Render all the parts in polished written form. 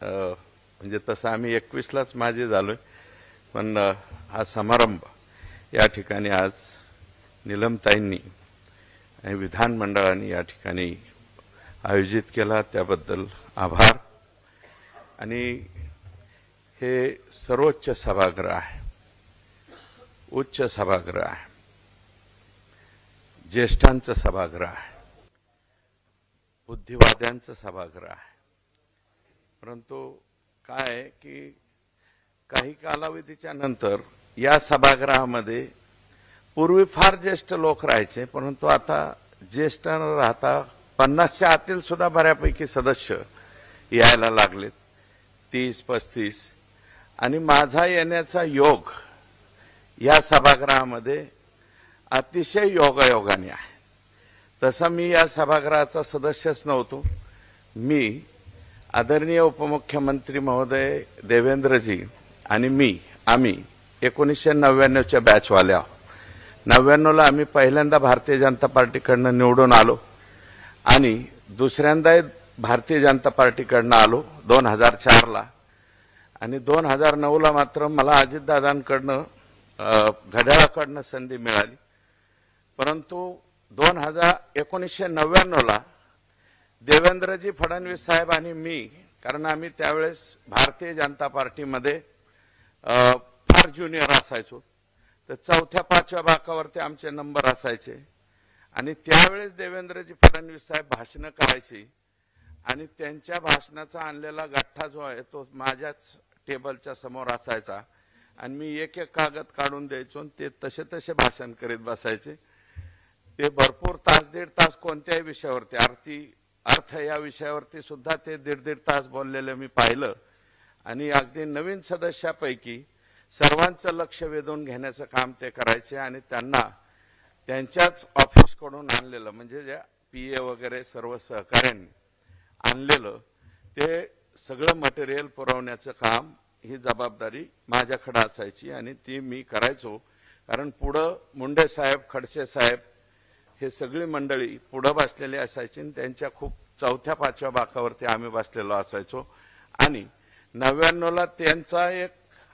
म्हणजे तसं आम्ही 21लाच माझे झालोय, पण हा समारंभ या ठिकाणी आज नीलमताईंनी आणि विधानमंडळाने या ठिकाणी आयोजित केला, त्याबद्दल आभार। आणि हे सर्वोच्च सभागृह आहे, उच्च सभागृह आहे, ज्येष्ठांचं सभागृह आहे, बुद्धिवाद्यांचं सभागृह आहे। परंतु काय आहे की काही कालावधीच्या नंतर या सभागृहामध्ये पूर्वी फार ज्येष्ठ लोक राहायचे, परंतु आता ज्येष्ठ न राहता 50च्या आतील सुद्धा बऱ्यापैकी सदस्य यायला लागलेत, 30-35। आणि माझा येण्याचा योग या सभागृहामध्ये अतिशय योगायोगाने आहे। तसा मी या सभागृहाचा सदस्यच नव्हतो। मी आदरणीय उपमुख्यमंत्री महोदय देवेंद्रजी आणि आम्ही 1999च्या बॅचवाले आहोत। 99ला आम्ही पहिल्यांदा भारतीय जनता पार्टीकडनं निवडून आलो आणि दुसऱ्यांदा भारतीय जनता पार्टीकडनं आलो 2004ला। आणि 2009ला मात्र मला अजितदादांकडनं घड्याळाकडनं संधी मिळाली। परंतु 1999ला देवेंद्रजी फडणवीस साहेब आणि मी, कारण आम्ही त्यावेळेस भारतीय जनता पार्टीमध्ये फार ज्युनियर असायचो, तर 4थ्या-5व्या बाकावरती आमचे नंबर असायचे। आणि त्यावेळेस देवेंद्रजी फडणवीस साहेब भाषणं करायची आणि त्यांच्या भाषणाचा आणलेला गठ्ठा जो आहे तो माझ्याच टेबलच्या समोर असायचा आणि मी एक एक कागद काढून द्यायचो आणि ते तसे तसे भाषण करीत बसायचे। ते भरपूर तास, 1.5 तास कोणत्याही विषयावरती, अर्थ या विषयावरती सुद्धा ते 1.5 तास बोललेले मी पाहिलं। आणि अगदी नवीन सदस्यापैकी सर्वांचं लक्ष वेधून घेण्याचं काम ते करायचे आणि त्यांना त्यांच्याच ऑफिसकडून आणलेलं, म्हणजे ज्या PA वगैरे सर्व सहकार्यांनी आणलेलं ते सगळं मटेरियल पुरवण्याचं काम, ही जबाबदारी माझ्याकडे असायची आणि ती मी करायचो। कारण पुढं मुंडे साहेब, खडसे साहेब हे सगळी मंडळी पुढं बसलेली असायची आणि त्यांच्या खूप 4थ्या-5व्या बाकावरती आम्ही बसलेलो असायचो। आणि 99ला त्यांचा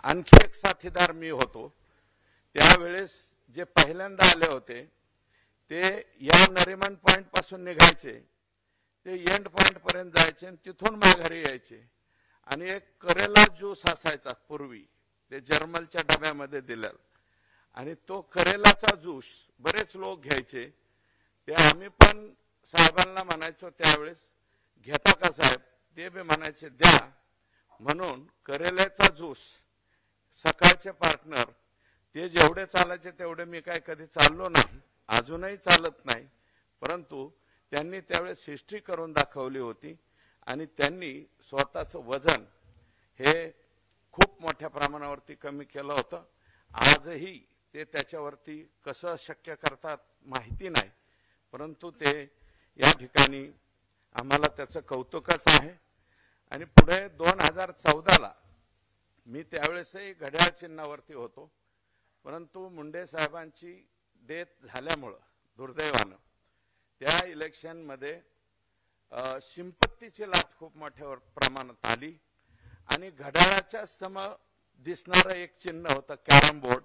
आणखी एक साथीदार मी होतो। त्यावेळेस जे पहिल्यांदा आले होते ते या नरिमन पॉइंट पासून निघायचे, ते एंड पॉइंट पर्यंत जायचे आणि तिथून माघारी यायचे। आणि एक करेला ज्यूस असायचा पूर्वी, ते जर्मलच्या डब्यामध्ये दिलेला, आणि तो करेलाचा ज्यूस बरेच लोक घ्यायचे। ते आम्ही पण साहेबांना म्हणायचो त्यावेळेस, घेता का साहेब? ते बी म्हणायचे द्या। म्हणून करेल्याचा ज्यूस सकाळचे पार्टनर ते जेवढे चालायचे तेवढे मी काय कधी चाललो नाही, अजूनही चालत नाही, परंतु त्यांनी त्यावेळेस हिस्ट्री करून दाखवली होती आणि त्यांनी स्वतःचं वजन हे खूप मोठ्या प्रमाणावरती कमी केलं होतं। आजही ते त्याच्यावरती कसं शक्य करतात माहिती नाही, परंतु ते या ठिकाणी आम्हाला त्याचं कौतुकच आहे। आणि पुढे 2014ला मी त्यावेळेसही घड्याळ चिन्हावरती होतो, परंतु मुंडे साहेबांची डेथ झाल्यामुळं दुर्दैवानं त्या इलेक्शनमध्ये संपत्तीची लाट खूप मोठ्या प्रमाणात आली आणि घड्याळाच्या समोर दिसणारं एक चिन्ह होतं कॅरम बोर्ड।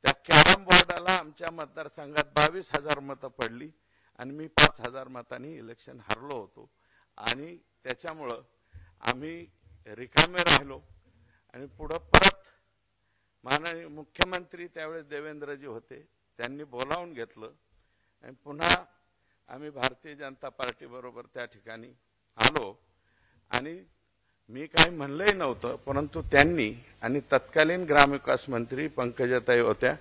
त्या कॅरम बोर्डाला आमच्या मतदारसंघात 22,000 मतं पडली आणि मी 5,000 मतांनी इलेक्शन हरलो होतो। आणि त्याच्यामुळं आम्ही रिकामे राहिलो आणि पुढे परत माननीय मुख्यमंत्री त्यावेळेस देवेंद्रजी होते, त्यांनी बोलावून घेतलं आणि पुन्हा आम्ही भारतीय जनता पार्टी बरोबर त्या ठिकाणी आलो। आणि मी काही म्हणलंही नव्हतं, परंतु त्यांनी आणि तत्कालीन ग्रामविकास मंत्री पंकजाताई होत्या,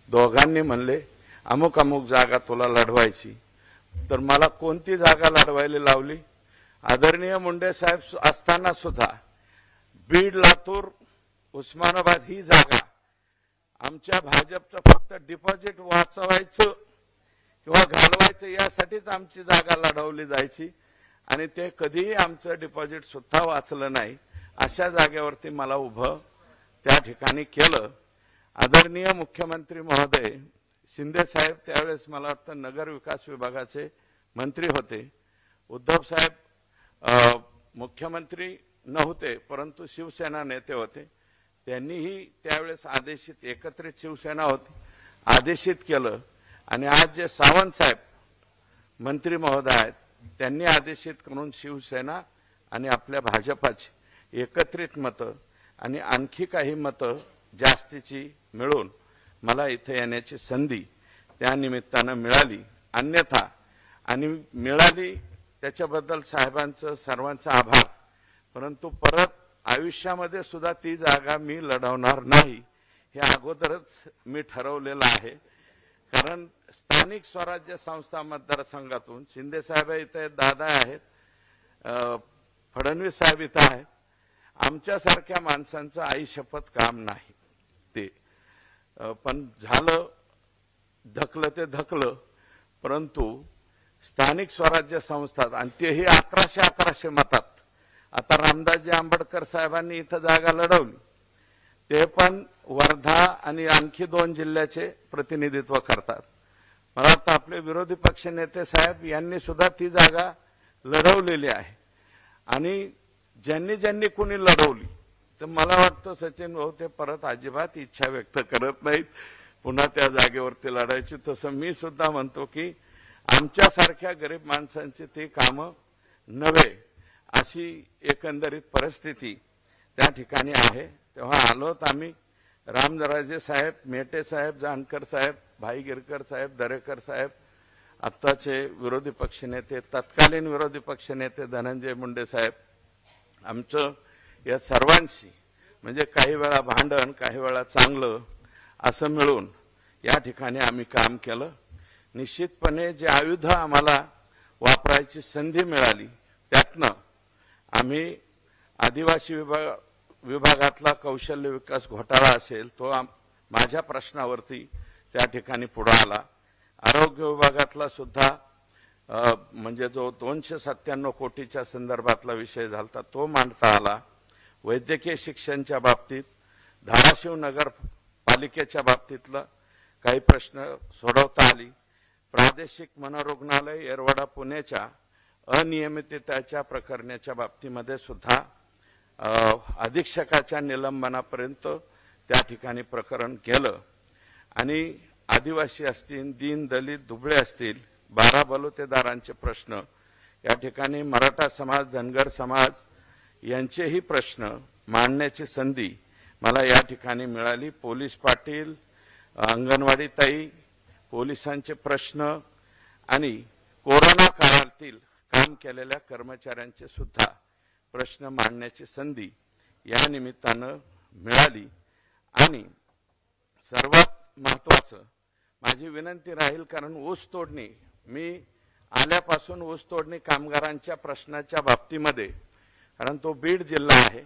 दोघांनी म्हणले अमुक अमुक जागा तुला लढवायची। तर मला कोणती जागा लढवायला लावली? आदरणीय मुंडे साहेब असताना सुद्धा बीड, लातूर, उस्मानाबाद ही जागा आमच्या भाजपचं फक्त डिपॉझिट वाचवायचं किंवा घालवायचं यासाठीच आमची जागा लढवली जायची आणि ते कधीही आमचं डिपॉझिट सुद्धा वाचलं नाही। अशा जागेवरती मला उभं त्या ठिकाणी केलं। आदरणीय मुख्यमंत्री महोदय शिंदे साहेब त्यावेळेस मला वाटतं नगर विकास विभागाचे मंत्री होते, उद्धव साहेब मुख्यमंत्री नव्हते, परंतु शिवसेना नेते होते. त्यांनीही त्यावेळेस आदेशित, एकत्रित शिवसेना होती, आदेशित केलं. आणि आज जे सावंत साहेब मंत्री महोदय आहेत, त्यांनी आदेशित करून शिवसेना आणि आपल्या भाजपाची एकत्रित मतं आणि आणखी काही मतं जास्तीची मिळून मला इथे येण्याची संधी त्या निमित्तानं मिळाली. अन्यथा आणि मिळाली त्याच्याबद्दल साहेबांचं सर्वांचा आभार. परंतु परत आयुष्यामध्ये सुद्धा ती जागा मी लढवणार नाही, हे अगोदरच मी ठरवलेलं आहे. कारण स्थानिक स्वराज्य संस्था मतदारसंघातून शिंदे साहेब इथे, दादा आहेत, फडणवीस साहेब इथं आहेत. आमच्यासारख्या माणसांचं आई शपथ काम नाही ते. पण झालं, धकलं ते धकलं. परंतु स्थानिक स्वराज्य संस्था, आणि तेही 1111 मतात. आता रामदासजी आंबेडकर साहेबांनी इथं जागा लढवली, ते पण वर्धा आणि आणखी 2 जिल्ह्याचे प्रतिनिधित्व करतात. मला वाटतं आपले विरोधी पक्ष नेते साहेब यांनी सुद्धा ती जागा लढवलेली आहे. आणि ज्यांनी ज्यांनी कुणी लढवली, तर मला वाटतं सचिन भाऊ ते परत अजिबात इच्छा व्यक्त करत नाहीत पुन्हा त्या जागेवरती लढायची. तसं मी सुद्धा म्हणतो की आमच्यासारख्या गरीब माणसांची ती कामं नव्हे, अशी एकंदरीत परिस्थिती त्या ठिकाणी आहे. तेव्हा आलोत आम्ही. रामराजे साहेब, मेटे साहेब, जानकर साहेब, भाई गिरकर साहेब, दरेकर साहेब, आत्ताचे विरोधी पक्षनेते, तत्कालीन विरोधी पक्षनेते धनंजय मुंडे साहेब, आमचं या सर्वांशी म्हणजे काही वेळा भांडण, काही वेळा चांगलं असं मिळून या ठिकाणी आम्ही काम केलं. निश्चितपणे जे आयुध आम्हाला वापरायची संधी मिळाली, त्यातनं आम्ही आदिवासी विभागातला कौशल्य विकास घोटाळा असेल, तो माझ्या प्रश्नावरती त्या ठिकाणी पुढे आला. आरोग्य विभागातला सुद्धा म्हणजे जो 297 कोटीच्या संदर्भातला विषय झाला तो मांडता आला. वैद्यकीय शिक्षणाच्या बाबतीत धाराशिव नगर पालिकेच्या बाबतीतला काही प्रश्न सोडवता आली. प्रादेशिक मनोरुग्णालय येरवडा पुणेच्या अनियमिततेच्या प्रकरणाच्या बाबतीमध्ये सुद्धा अधीक्षकाच्या निलंबनापर्यंत त्या ठिकाणी प्रकरण केलं. आणि आदिवासी असतील, दीन दलित दुबळे असतील, 12 बलुतेदारांचे प्रश्न, या ठिकाणी मराठा समाज, धनगर समाज यांचेही प्रश्न मांडण्याची संधी मला या ठिकाणी मिळाली. पोलीस पाटील, अंगणवाडी ताई, पोलिसांचे प्रश्न आणि कोरोना काळातील काम केलेल्या कर्मचाऱ्यांचे सुद्धा प्रश्न मांडण्याची संधी या निमित्तानं मिळाली. आणि सर्वात महत्त्वाचं माझी विनंती राहील, कारण ऊस तोडणी, मी आल्यापासून ऊस तोडणी कामगारांच्या प्रश्नाच्या बाबतीमध्ये, कारण तो बीड जिल्हा आहे,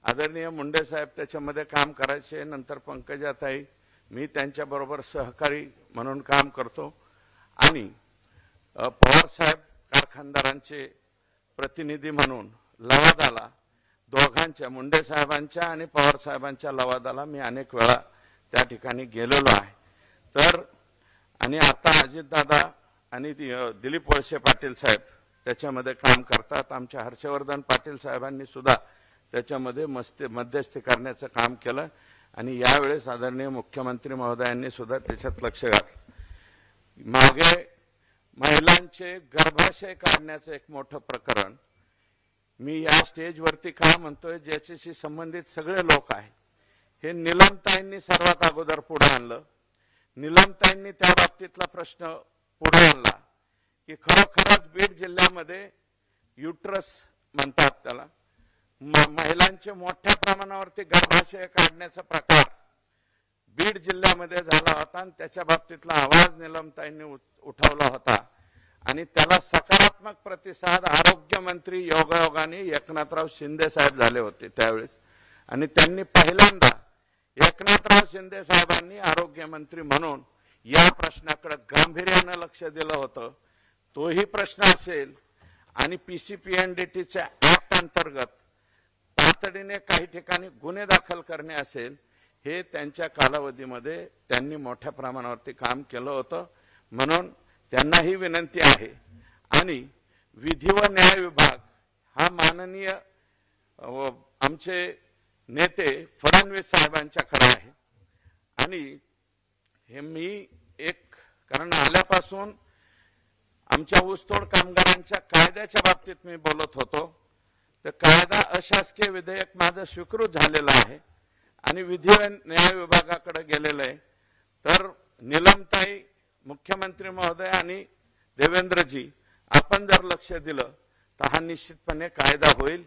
आदरणीय मुंडे साहेब त्याच्यामध्ये काम करायचे, नंतर पंकजाताई, मी त्यांच्याबरोबर सहकारी म्हणून काम करतो. आणि पवार साहेब कारखानदारांचे प्रतिनिधी म्हणून लवादाला, दोघांच्या, मुंडे साहेबांच्या आणि पवार साहेबांच्या लवादाला मी अनेक वेळा त्या ठिकाणी गेलेलो आहे. तर आणि आता अजितदादा आणि दिलीप वळसे पाटील साहेब त्याच्यामध्ये काम करतात. आमच्या हर्षवर्धन पाटील साहेबांनी सुद्धा त्याच्यामध्ये मध्यस्थी करण्याचं काम केलं. आणि यावेळेस आदरणीय मुख्यमंत्री महोदयांनी सुद्धा त्याच्यात लक्ष घातलं. मागे महिलांचे गर्भाशय काढण्याचं एक मोठं प्रकरण मी या स्टेजवरती का म्हणतोय, ज्याच्याशी संबंधित सगळे लोक आहेत. हे निलमताईंनी सर्वात अगोदर पुढे आणलं. निलमताईंनी त्या बाबतीतला प्रश्न पुढे आणला की खरोखरच बीड जिल्ह्यामध्ये युट्रस म्हणतात त्याला, महिलांचे मोठ्या प्रमाणावरती गर्भाशय काढण्याचा प्रकार बीड जिल्ह्यामध्ये झाला होता. आणि त्याच्या बाबतीतला आवाज निलमताईंनी उठवला होता. आणि त्याला सकारात्मक प्रतिसाद आरोग्यमंत्री योगायोगाने एकनाथराव शिंदे साहेब झाले होते त्यावेळेस. आणि त्यांनी पहिल्यांदा एकनाथराव शिंदे साहेबांनी आरोग्यमंत्री म्हणून या प्रश्नाकडे गांभीर्याने लक्ष दिलं होतं. तोही प्रश्न असेल आणि PCPNDTच्या ऍक्ट अंतर्गत तातडीने काही ठिकाणी गुन्हे दाखल करणे असेल, हे त्यांच्या कालावधीमध्ये त्यांनी मोठ्या प्रमाणावरती काम केलं होतं. म्हणून त्यांना ही विनंती आहे. आणि विधी व न्याय विभाग हा माननीय आमचे नेते फडणवीस साहेबांच्याकडे आहे। आणि हे मी एक कारण आल्यापासून आमच्या ऊसतोड कामगारांच्या कायद्याच्या बाबतीत मी बोलत होतो, तर कायदा अशासकीय विधेयक माझं स्वीकृत झालेलं आहे आणि विधी न्याय विभागाकडे गेलेलं आहे। तर निलमताई, मुख्यमंत्री महोदय आणि देवेंद्रजी, आपण जर लक्ष दिलं तर हा निश्चितपणे कायदा होईल।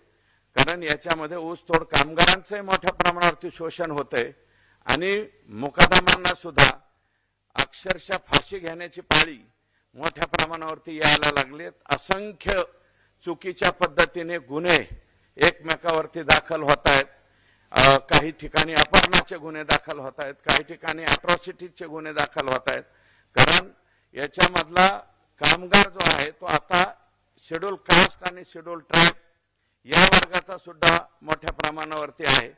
कारण याच्यामध्ये ऊसतोड कामगारांचे मोठ्या प्रमाणावरती शोषण होते आणि मुकादमांना सुद्धा अक्षरशः फाशी घेण्याची पाळी मोठ्या प्रमाणावरती यायला लागलेत। असंख्य चुकीच्या पद्धतीने गुन्हे एकमेकावरती दाखल होत आहेत। काही ठिकाणी अपहरणाचे गुन्हे दाखल होत आहेत, काही ठिकाणी अट्रॉसिटीचे गुन्हे दाखल होत आहेत। कारण याच्यामधला कामगार जो आहे तो आता शेड्यूल कास्ट आणि शेड्यूल ट्राइब या वर्गाचा सुद्धा मोठ्या प्रमाणावरती आहे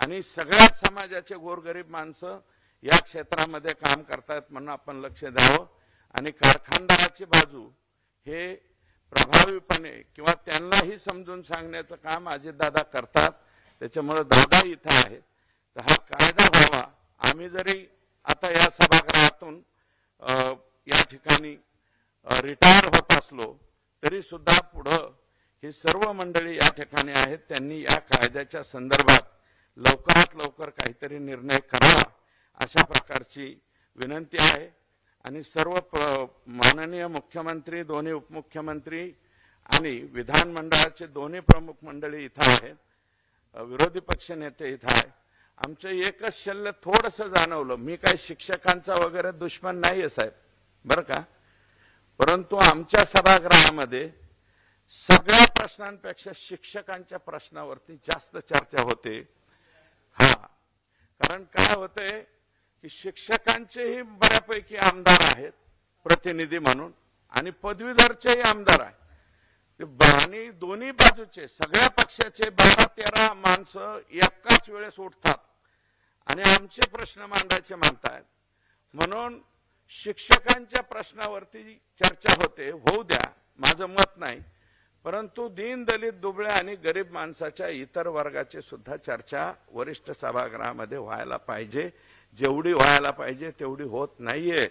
आणि सगळ्याच समाजाचे गोरगरीब माणसं या क्षेत्रामध्ये काम करतात, म्हणून आपण लक्ष द्यावं। आणि कारखानदाराची बाजू हे प्रभावीपणे किंवा त्यांनाही समजून सांगण्याचं काम अजितदादा करतात, त्याच्यामुळे दादा इथं आहे। तर हा कायदा व्हावा। आम्ही जरी आता या सभागृहातून या ठिकाणी रिटायर होत असलो तरी सुद्धा पुढं ही सर्व मंडळी या ठिकाणी आहेत, त्यांनी या कायद्याच्या संदर्भात लवकरात लवकर काहीतरी निर्णय करावा अशा प्रकारची विनंती आहे। आणि सर्व माननीय मुख्यमंत्री, दोन्ही उपमुख्यमंत्री आणि विधानमंडळाचे दोन्ही प्रमुख मंडळी इथं आहेत, विरोधी पक्ष नेते इथं आहे। आमचं एकच शल्य थोडंसं जाणवलं, मी काही शिक्षकांचा वगैरे दुश्मन नाहीये साहेब, बरं का, परंतु आमच्या सभागृहामध्ये सगळ्या प्रश्नांपेक्षा शिक्षकांच्या प्रश्नावरती जास्त चर्चा होते। हा, कारण काय होतंय की शिक्षकांचेही बऱ्यापैकी आमदार आहेत प्रतिनिधी म्हणून आणि पदवीधरचेही आमदार आहेत आणि दोन्ही बाजूचे सगळ्या पक्षाचे 12-13 माणसं एकाच वेळेस उठतात आणि आमचे प्रश्न मांडायचे म्हणतात। म्हणून शिक्षकांच्या प्रश्नावरती चर्चा होते, होऊ द्या, माझं मत नाही, परंतु दीन दलित दुबळ्या आणि गरीब माणसाच्या इतर वर्गाची सुद्धा चर्चा वरिष्ठ सभागृहामध्ये व्हायला पाहिजे। जेवढी व्हायला पाहिजे तेवढी होत नाहीये।